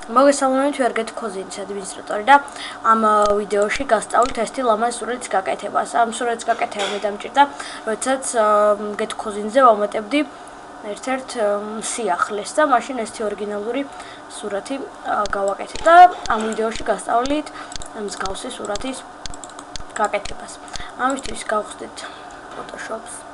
მოგესალმებით, ვარ გეთქოზინის ადმინისტრატორი და ამ ვიდეოში გასწავლით ესეთი ლამაზ სურათის გაკეთებას. ამ სურათის გაკეთება მე დამჭირდა, როდესაც გეთქოზინზე ვამატებდი ერთ-ერთ სიახლეს და მაშინ ესეთი ორიგინალური სურათი გავაკეთე და ამ ვიდეოში გასწავლით მსგავსი სურათის გაკეთებას. ამისთვის გავხსნით Photoshop-ს.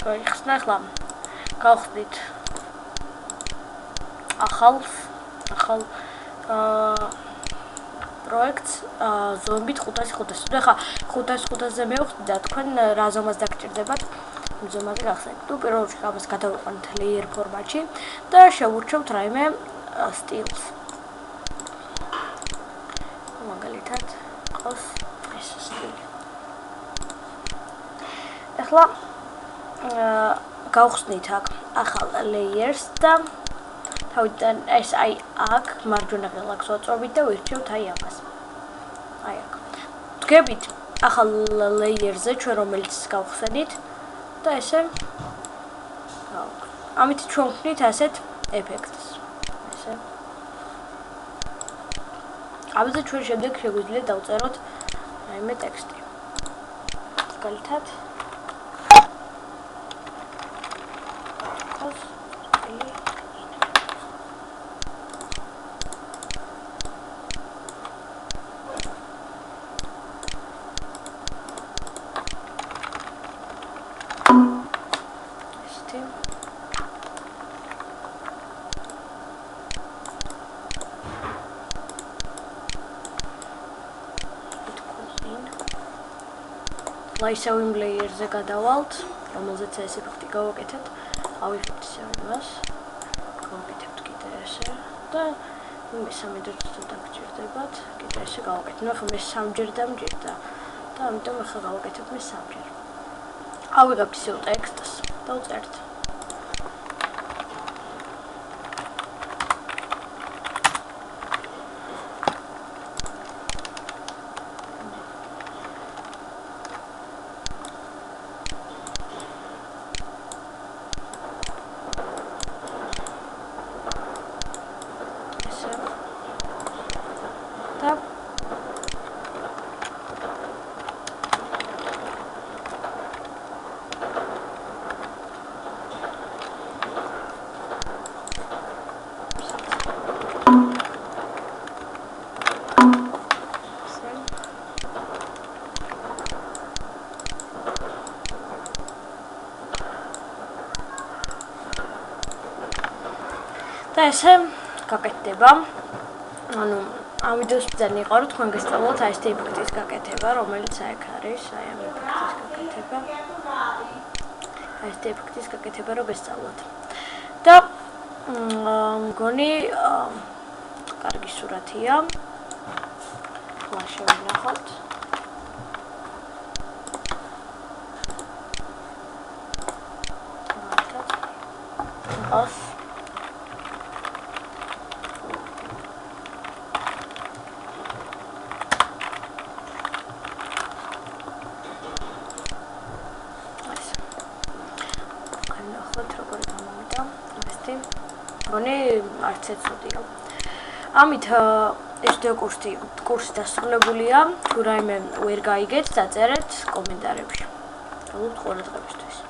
Გაიხსნა ახლა გავხსნით ახალ პროექტს ზომით 500-500. და ხა 500-500-ზე მივხვდი და თქვენ რა ზომას დაგჭირდებათ იმ ზომაზე გახსნით. თუ პირველ რიგში ამას გადავიყვანთ layer ფორმატში და შევურჩევთ რაიმე სტილს. მაგალითად ყავს ეს სტილი. ახლა გავხსნით აქ ახალ layers და თავიდან ეს აი აქ მარჯვენა ღილაკს ვაწვევით და ვირჩევთ აი ამას. აი აქ. ვდგებით ახალ layer-ზე ჩვენ რომელიც გავხსენით და ესე ამით ჩვენ ვხდით ასეთ ეფექტს. ესე. ამაზე ჩვენ შემდეგ შეგვიძლია დავწეროთ რაიმე ტექსტი. მაგალითად ისევ იმ layer-ზე გადავალთ, რომელზეც ეს ეფექტი გავაკეთეთ. ავიღებთ ისევ იმას, გავაკეთებთ კიდე ესე და მესამე დროც დაგჭირდებათ, კიდე ესე გავაკეთეთ. ახლა მე სამჯერ დამჭირდა და ამიტომ ახლა გავაკეთებ მე სამჯერ. ავიღებთ ისევ ტექსტს და ვწერთ. და ესე გაკეთდება. ანუ ამ ვიდეოს ბრძანი იყო რომ თქვენ გესწავლოთ აი ეს ეფექტის გაკეთება, რომელიც აი აქ არის, აი ამ ეფექტის გაკეთება. აი ეს ეფექტის გაკეთება რომ გესწავლოთ. და მგონი კარგი სურათია. ახლა შევნახოთ. ას მგონი არც ეცოდიო. ამით ეს კურსი დასრულებულია. თუ რაიმე ვერ გაიგეთ, დაწერეთ კომენტარებში. გულობთ ყურადღებისთვის.